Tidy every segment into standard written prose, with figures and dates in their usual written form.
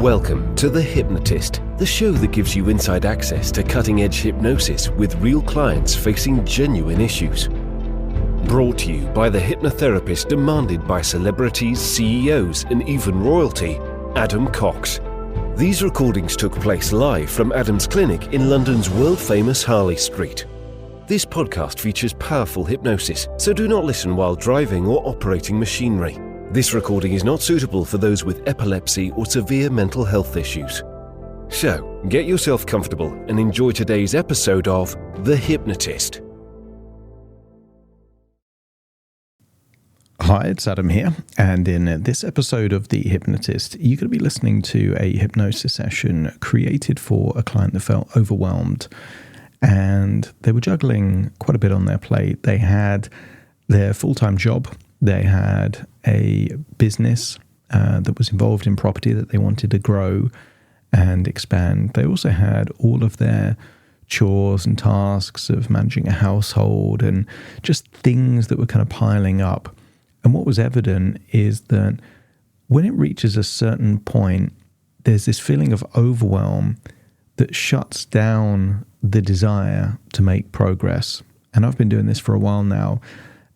Welcome to The Hypnotist, the show that gives you inside access to cutting-edge hypnosis with real clients facing genuine issues. Brought to you by the hypnotherapist demanded by celebrities, CEOs, and even royalty, Adam Cox. These recordings took place live from Adam's clinic in London's world-famous Harley Street. This podcast features powerful hypnosis, so do not listen while driving or operating machinery. This recording is not suitable for those with epilepsy or severe mental health issues. So, get yourself comfortable and enjoy today's episode of The Hypnotist. Hi, it's Adam here, and in this episode of The Hypnotist, you're going to be listening to a hypnosis session created for a client that felt overwhelmed, and they were juggling quite a bit on their plate. They had their full-time job, they had a business that was involved in property that they wanted to grow and expand. They also had all of their chores and tasks of managing a household and just things that were kind of piling up. And what was evident is that when it reaches a certain point, there's this feeling of overwhelm that shuts down the desire to make progress. And I've been doing this for a while now.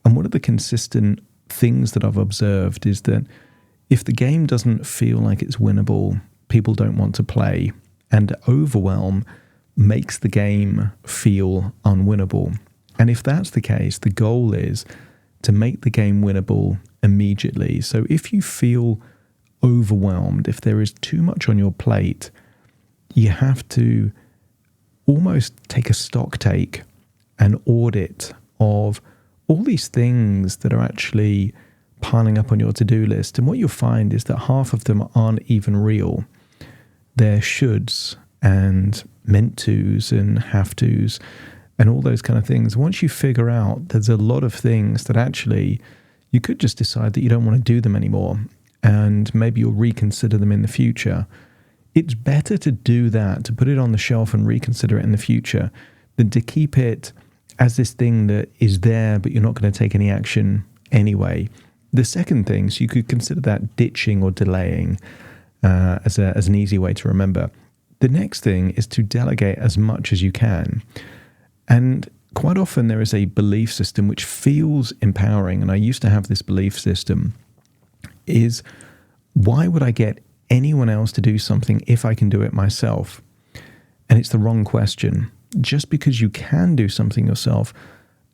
And one of the consistent things that I've observed is that if the game doesn't feel like it's winnable, people don't want to play. And overwhelm makes the game feel unwinnable. And if that's the case, the goal is to make the game winnable immediately. So if you feel overwhelmed, if there is too much on your plate, you have to almost take a stock take, an audit of all these things that are actually piling up on your to-do list. And what you'll find is that half of them aren't even real. They're shoulds and meant tos and have tos and all those kind of things. Once you figure out there's a lot of things that actually you could just decide that you don't want to do them anymore, and maybe you'll reconsider them in the future. It's better to do that, to put it on the shelf and reconsider it in the future, than to keep it as this thing that is there, but you're not going to take any action anyway. The second thing, so you could consider that ditching or delaying as an easy way to remember. The next thing is to delegate as much as you can. And quite often there is a belief system which feels empowering, and I used to have this belief system, is why would I get anyone else to do something if I can do it myself? And it's the wrong question. Just because you can do something yourself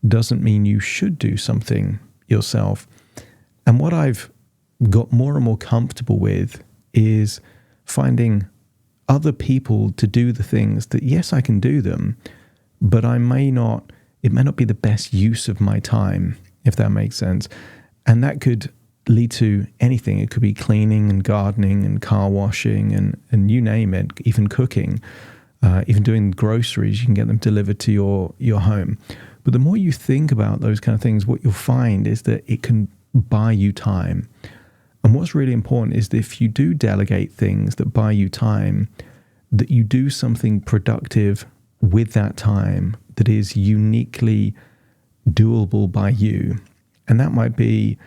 doesn't mean you should do something yourself. And what I've got more and more comfortable with is finding other people to do the things that, yes, I can do them, but it may not be the best use of my time, if that makes sense. And that could lead to anything. It could be cleaning and gardening and car washing and you name it, even cooking. Even doing groceries, you can get them delivered to your home. But the more you think about those kind of things, what you'll find is that it can buy you time. And what's really important is that if you do delegate things that buy you time, that you do something productive with that time that is uniquely doable by you. And that might be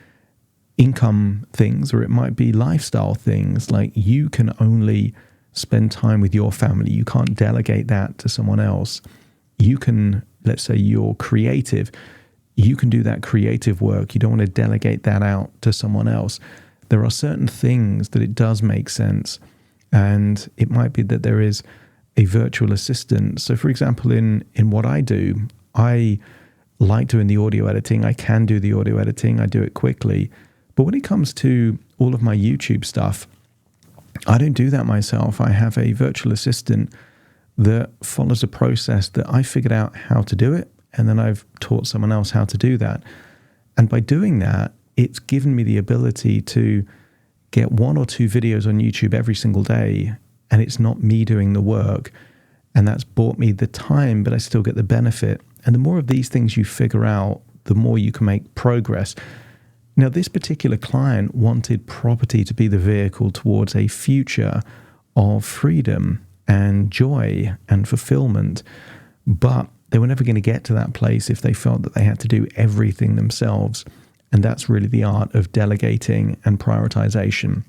income things, or it might be lifestyle things, like you can only spend time with your family. You can't delegate that to someone else. You can, let's say you're creative, you can do that creative work. You don't want to delegate that out to someone else. There are certain things that it does make sense. And it might be that there is a virtual assistant. So for example, in what I do, I like doing the audio editing. I can do the audio editing. I do it quickly. But when it comes to all of my YouTube stuff, I don't do that myself. I have a virtual assistant that follows a process that I figured out how to do it, and then I've taught someone else how to do that. And by doing that, it's given me the ability to get 1 or 2 videos on YouTube every single day, and it's not me doing the work. And that's bought me the time, but I still get the benefit. And the more of these things you figure out, the more you can make progress. Now, this particular client wanted property to be the vehicle towards a future of freedom and joy and fulfillment, but they were never going to get to that place if they felt that they had to do everything themselves. And that's really the art of delegating and prioritization.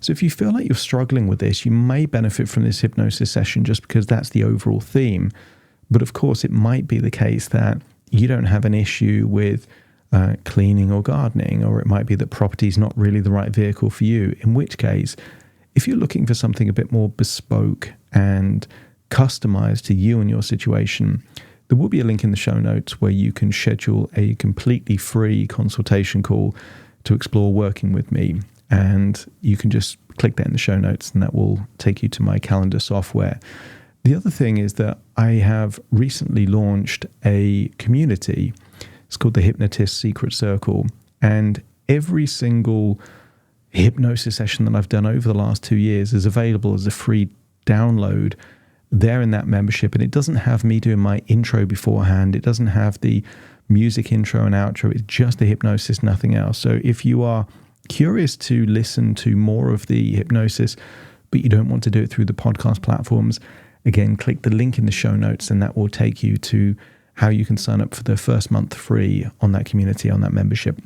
So if you feel like you're struggling with this, you may benefit from this hypnosis session just because that's the overall theme. But of course, it might be the case that you don't have an issue with cleaning or gardening, or it might be that property is not really the right vehicle for you, in which case, if you're looking for something a bit more bespoke and customized to you and your situation, there will be a link in the show notes where you can schedule a completely free consultation call to explore working with me. And you can just click that in the show notes and that will take you to my calendar software. The other thing is that I have recently launched a community. It's called the Hypnotist Secret Circle. And every single hypnosis session that I've done over the last 2 years is available as a free download there in that membership. And it doesn't have me doing my intro beforehand. It doesn't have the music intro and outro. It's just the hypnosis, nothing else. So if you are curious to listen to more of the hypnosis, but you don't want to do it through the podcast platforms, again, click the link in the show notes and that will take you to how you can sign up for the first month free on that community, on that membership.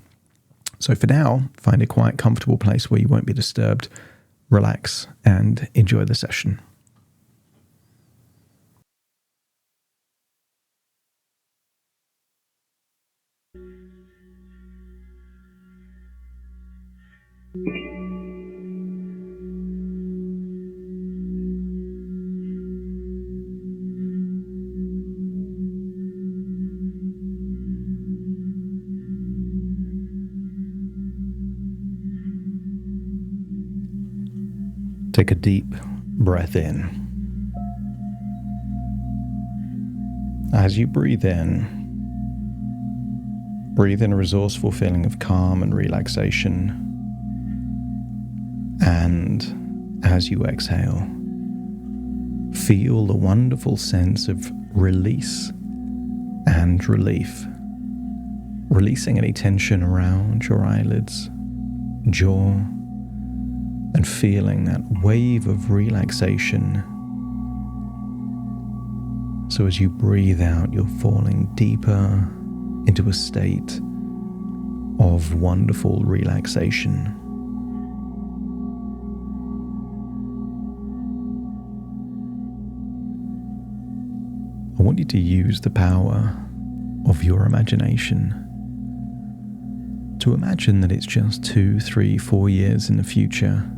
So for now, find a quiet, comfortable place where you won't be disturbed, relax, and enjoy the session. Take a deep breath in. As you breathe in a resourceful feeling of calm and relaxation. And as you exhale, feel the wonderful sense of release and relief, releasing any tension around your eyelids, jaw, and feeling that wave of relaxation. So as you breathe out, you're falling deeper into a state of wonderful relaxation. I want you to use the power of your imagination to imagine that it's just 2, 3, 4 years in the future.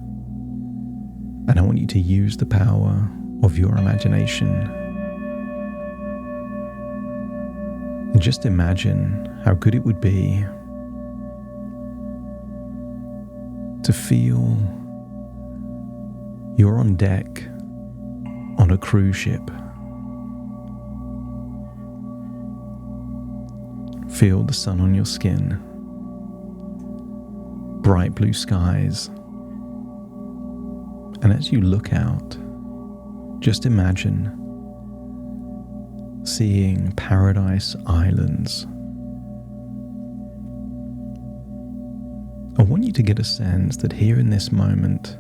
And I want you to use the power of your imagination. And just imagine how good it would be to feel you're on deck on a cruise ship. Feel the sun on your skin, bright blue skies. And as you look out, just imagine seeing paradise islands. I want you to get a sense that here in this moment,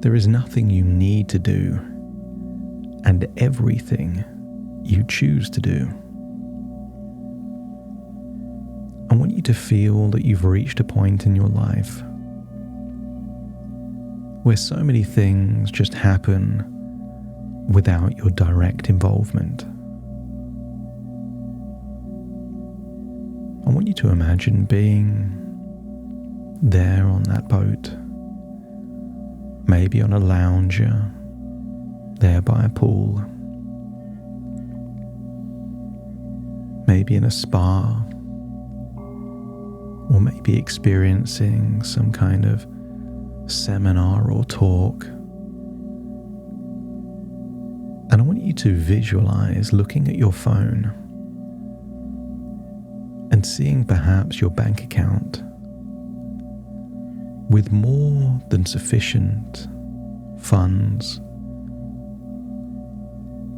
there is nothing you need to do and everything you choose to do. I want you to feel that you've reached a point in your life where so many things just happen without your direct involvement. I want you to imagine being there on that boat, maybe on a lounger, there by a pool, maybe in a spa, or maybe experiencing some kind of seminar or talk. And I want you to visualize looking at your phone and seeing perhaps your bank account with more than sufficient funds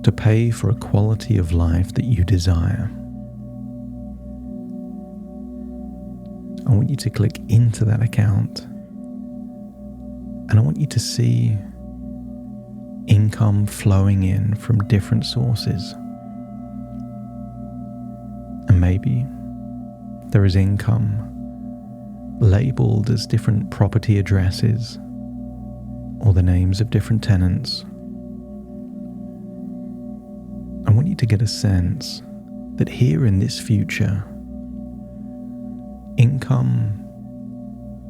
to pay for a quality of life that you desire. I want you to click into that account. And I want you to see income flowing in from different sources. And maybe there is income labelled as different property addresses or the names of different tenants. I want you to get a sense that here in this future, income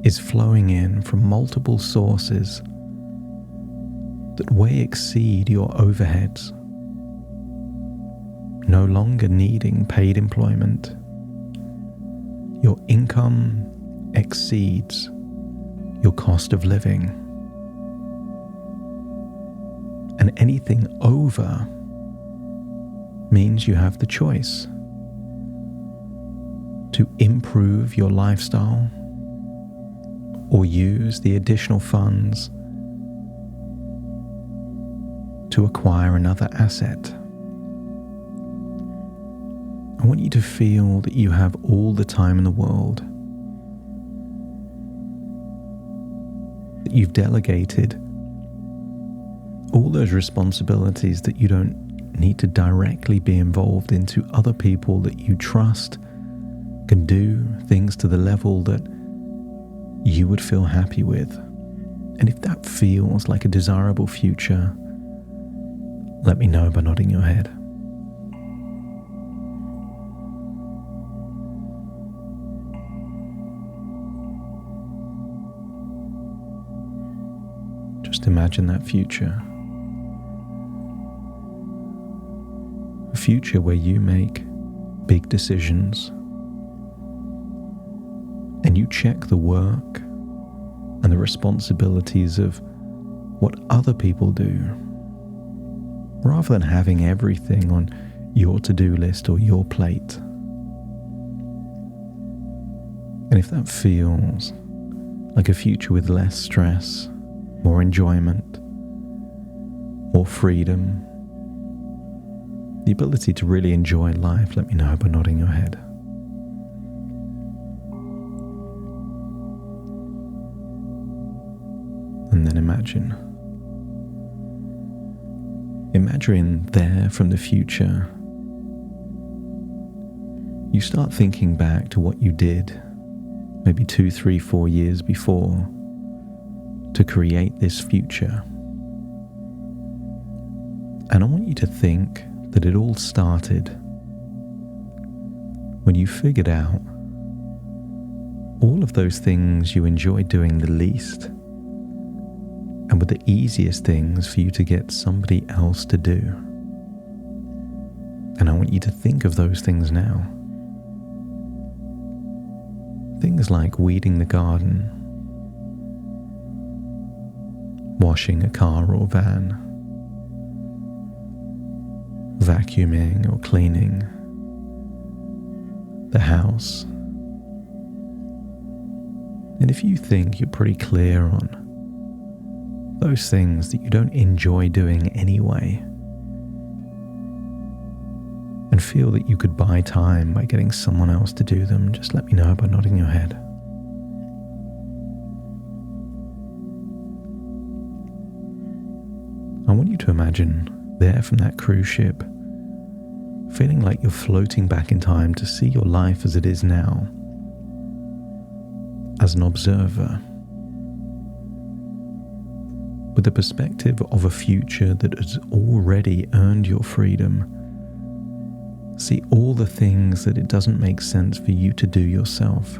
is flowing in from multiple sources that way exceed your overheads, no longer needing paid employment. Your income exceeds your cost of living, and anything over means you have the choice to improve your lifestyle or use the additional funds to acquire another asset. I want you to feel that you have all the time in the world, that you've delegated all those responsibilities that you don't need to directly be involved into other people that you trust can do things to the level that you would feel happy with. And if that feels like a desirable future, let me know by nodding your head. Just imagine that future. A future where you make big decisions and you check the work and the responsibilities of what other people do, rather than having everything on your to-do list or your plate. And if that feels like a future with less stress, more enjoyment, more freedom, the ability to really enjoy life, let me know by nodding your head. And then imagine there from the future, you start thinking back to what you did maybe 2, 3, 4 years before to create this future. And I want you to think that it all started when you figured out all of those things you enjoy doing the least and were the easiest things for you to get somebody else to do. And I want you to think of those things now. Things like weeding the garden, washing a car or van, vacuuming or cleaning the house. And if you think you're pretty clear on those things that you don't enjoy doing anyway, and feel that you could buy time by getting someone else to do them, just let me know by nodding your head. I want you to imagine there from that cruise ship, feeling like you're floating back in time to see your life as it is now, as an observer, with the perspective of a future that has already earned your freedom. See all the things that it doesn't make sense for you to do yourself.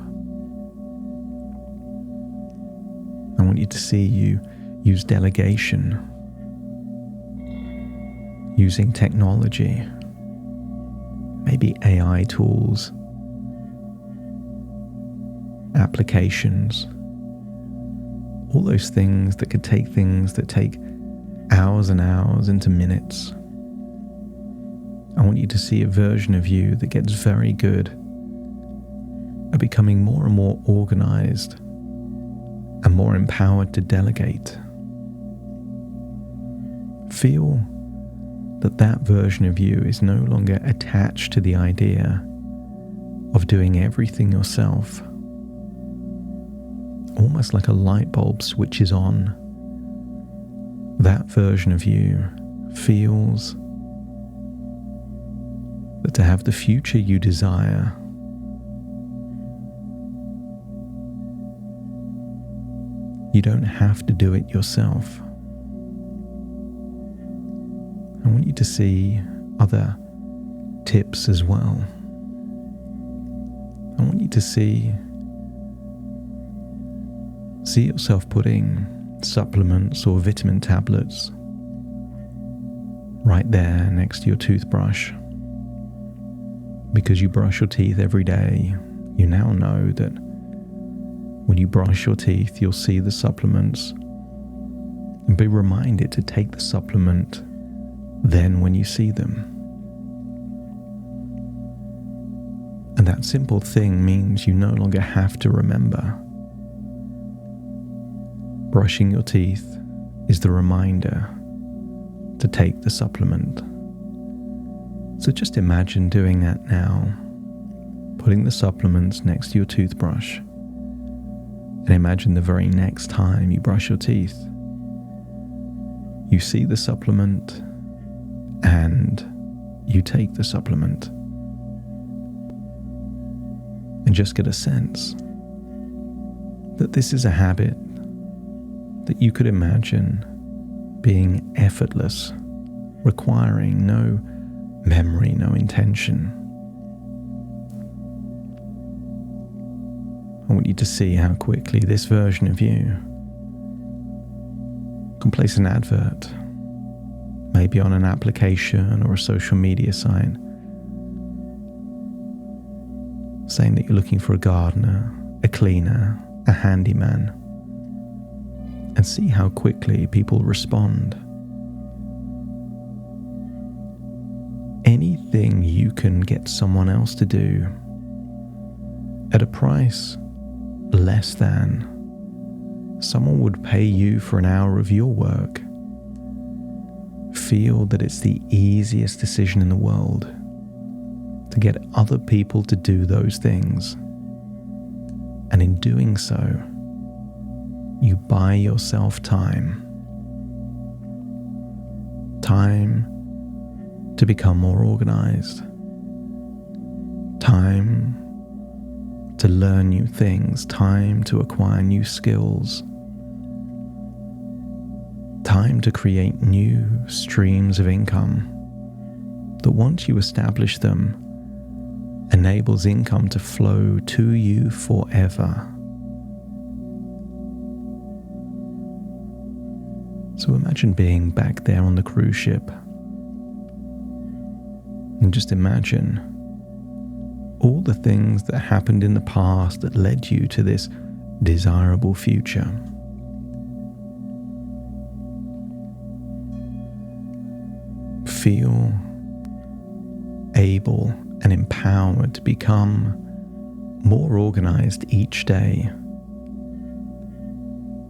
I want you to see you use delegation, using technology, maybe AI tools, applications, all those things that could take things that take hours and hours into minutes. I want you to see a version of you that gets very good at becoming more and more organized and more empowered to delegate. Feel that version of you is no longer attached to the idea of doing everything yourself. Almost like a light bulb switches on. That version of you feels that but to have the future you desire. You don't have to do it yourself. I want you to see other tips as well. I want you to see yourself putting supplements or vitamin tablets right there next to your toothbrush. Because you brush your teeth every day, you now know that when you brush your teeth, you'll see the supplements and be reminded to take the supplement then when you see them. And that simple thing means you no longer have to remember. Brushing your teeth is the reminder to take the supplement. So just imagine doing that now, putting the supplements next to your toothbrush, and imagine the very next time you brush your teeth, you see the supplement and you take the supplement. And just get a sense that this is a habit that you could imagine being effortless, requiring no memory, no intention. I want you to see how quickly this version of you can place an advert, maybe on an application or a social media site, saying that you're looking for a gardener, a cleaner, a handyman, and see how quickly people respond. Anything you can get someone else to do at a price less than someone would pay you for an hour of your work, feel that it's the easiest decision in the world to get other people to do those things. And in doing so, you buy yourself time. Time to become more organized. Time to learn new things. Time to acquire new skills. Time to create new streams of income that once you establish them, enables income to flow to you forever. So imagine being back there on the cruise ship, and just imagine all the things that happened in the past that led you to this desirable future. Feel able and empowered to become more organized each day,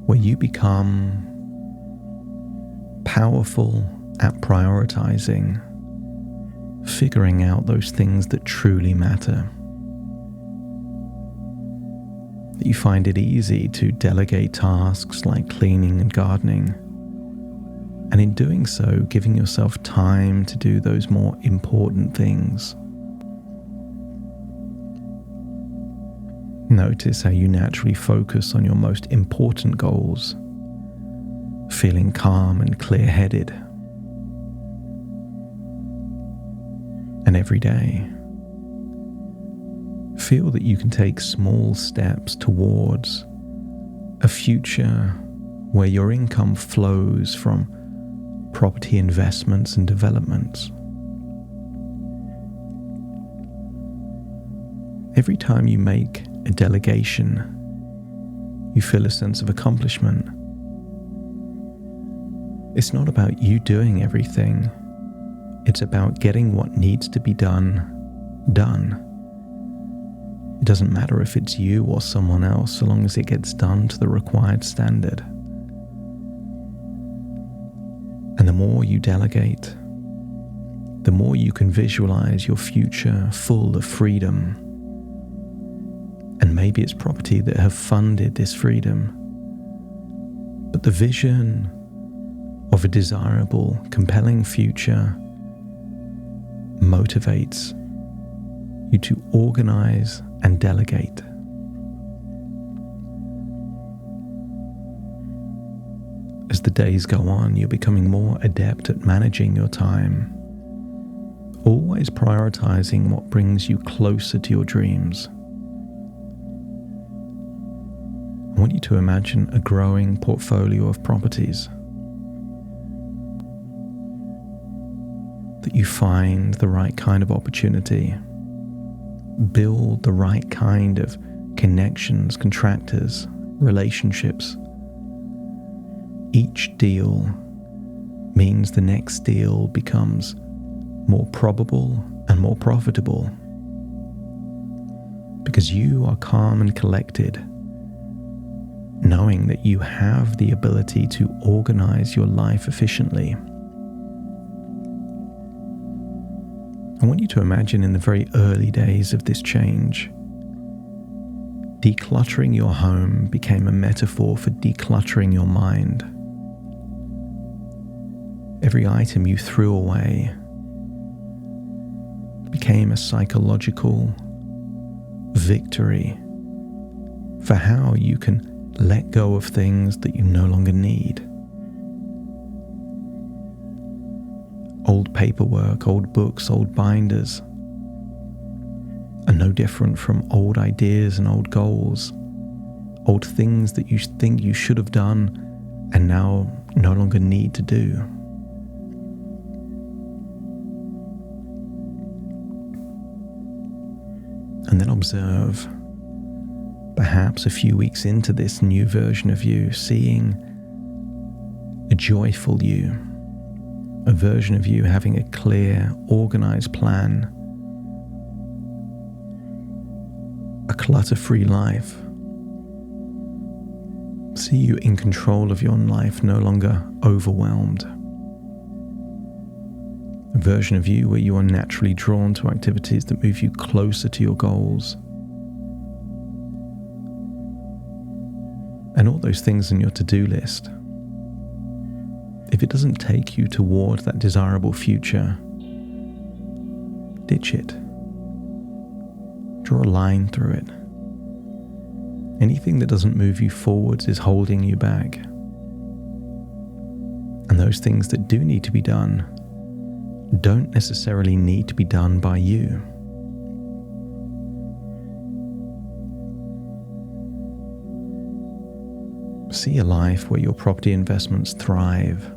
where you become powerful at prioritizing, figuring out those things that truly matter. That you find it easy to delegate tasks like cleaning and gardening, and in doing so, giving yourself time to do those more important things. Notice how you naturally focus on your most important goals, feeling calm and clear-headed. And every day, feel that you can take small steps towards a future where your income flows from property investments and developments. Every time you make a delegation, you feel a sense of accomplishment. It's not about you doing everything. It's about getting what needs to be done. It doesn't matter if it's you or someone else, so long as it gets done to the required standard. And the more you delegate, the more you can visualize your future full of freedom. And maybe it's property that have funded this freedom. But the vision of a desirable, compelling future motivates you to organize and delegate. As the days go on, you're becoming more adept at managing your time, always prioritizing what brings you closer to your dreams. I want you to imagine a growing portfolio of properties, that you find the right kind of opportunity, build the right kind of connections, contractors, relationships. Each deal means the next deal becomes more probable and more profitable, because you are calm and collected, knowing that you have the ability to organize your life efficiently. I want you to imagine in the very early days of this change, decluttering your home became a metaphor for decluttering your mind. Every item you threw away became a psychological victory for how you can let go of things that you no longer need. Old paperwork, old books, old binders are no different from old ideas and old goals, old things that you think you should have done and now no longer need to do. And then observe, perhaps a few weeks into this new version of you, seeing a joyful you, a version of you having a clear, organized plan, a clutter-free life. See you in control of your life, no longer overwhelmed. A version of you where you are naturally drawn to activities that move you closer to your goals. And all those things on your to-do list, if it doesn't take you toward that desirable future, ditch it. Draw a line through it. Anything that doesn't move you forwards is holding you back. And those things that do need to be done don't necessarily need to be done by you. See a life where your property investments thrive,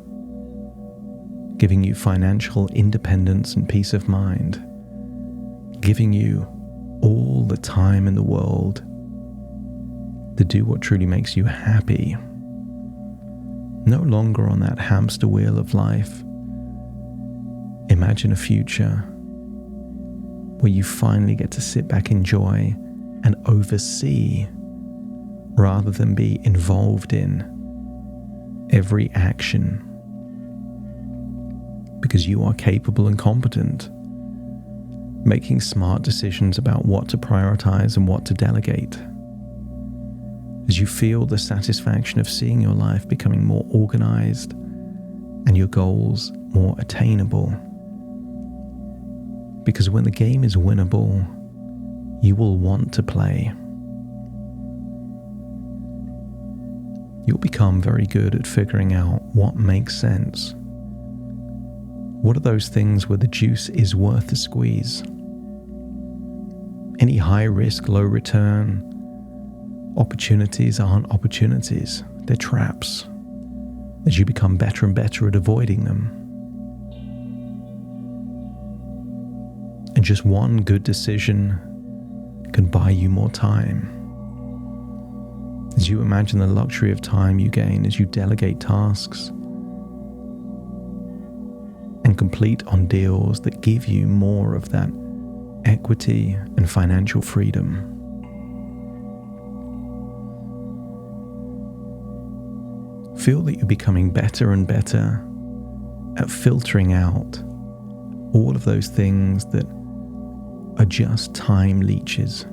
giving you financial independence and peace of mind, giving you all the time in the world to do what truly makes you happy. No longer on that hamster wheel of life. Imagine a future where you finally get to sit back, enjoy, and oversee rather than be involved in every action, because you are capable and competent, making smart decisions about what to prioritize and what to delegate. As you feel the satisfaction of seeing your life becoming more organized and your goals more attainable. Because when the game is winnable, you will want to play. You'll become very good at figuring out what makes sense. What are those things where the juice is worth the squeeze? Any high risk, low return opportunities aren't opportunities, they're traps. As you become better and better at avoiding them. And just one good decision can buy you more time. As you imagine the luxury of time you gain as you delegate tasks and complete on deals that give you more of that equity and financial freedom. Feel that you're becoming better and better at filtering out all of those things that are just time leeches.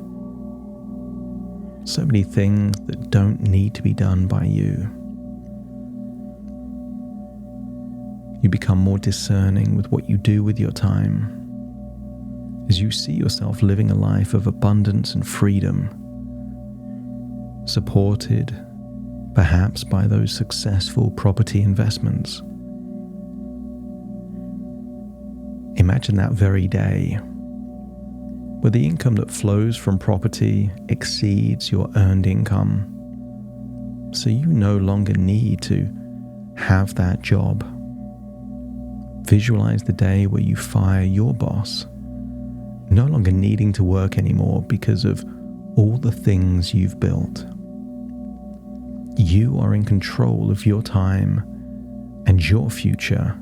So many things that don't need to be done by you. You become more discerning with what you do with your time. as you see yourself living a life of abundance and freedom, supported perhaps by those successful property investments. Imagine that very day where the income that flows from property exceeds your earned income, so you no longer need to have that job. Visualize the day where you fire your boss, no longer needing to work anymore because of all the things you've built. You are in control of your time and your future,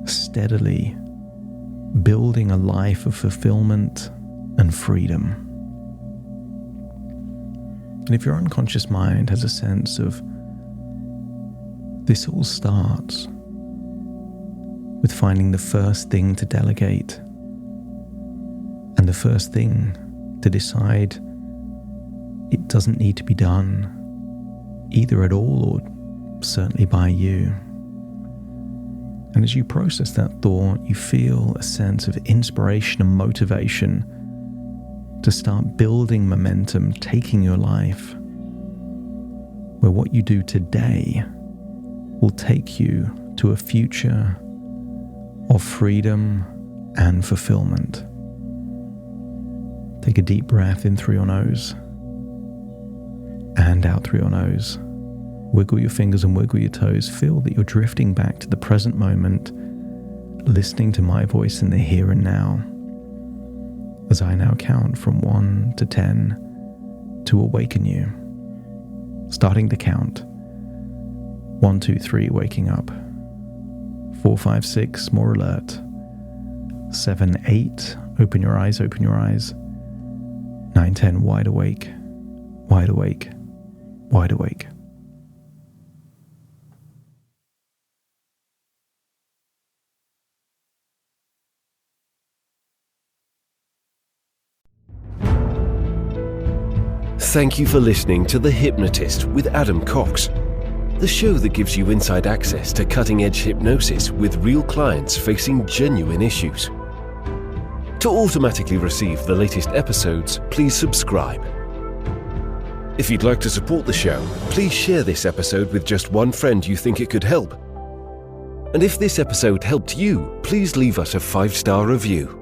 steadily building a life of fulfillment and freedom. And if your unconscious mind has a sense of this all starts with finding the first thing to delegate and the first thing to decide it doesn't need to be done either at all or certainly by you. And as you process that thought, you feel a sense of inspiration and motivation to start building momentum, taking your life where what you do today will take you to a future of freedom and fulfillment. Take a deep breath in through your nose and out through your nose. Wiggle your fingers and wiggle your toes. Feel that you're drifting back to the present moment, listening to my voice in the here and now, as I now count from 1 to 10 to awaken you. Starting the count. 1, 2, 3, waking up. 4, 5, 6, more alert. 7, 8, open your eyes, open your eyes. 9, 10, wide awake, wide awake, wide awake. Thank you for listening to The Hypnotist with Adam Cox, the show that gives you inside access to cutting-edge hypnosis with real clients facing genuine issues. To automatically receive the latest episodes, please subscribe. If you'd like to support the show, please share this episode with just one friend you think it could help. And if this episode helped you, please leave us a 5-star review.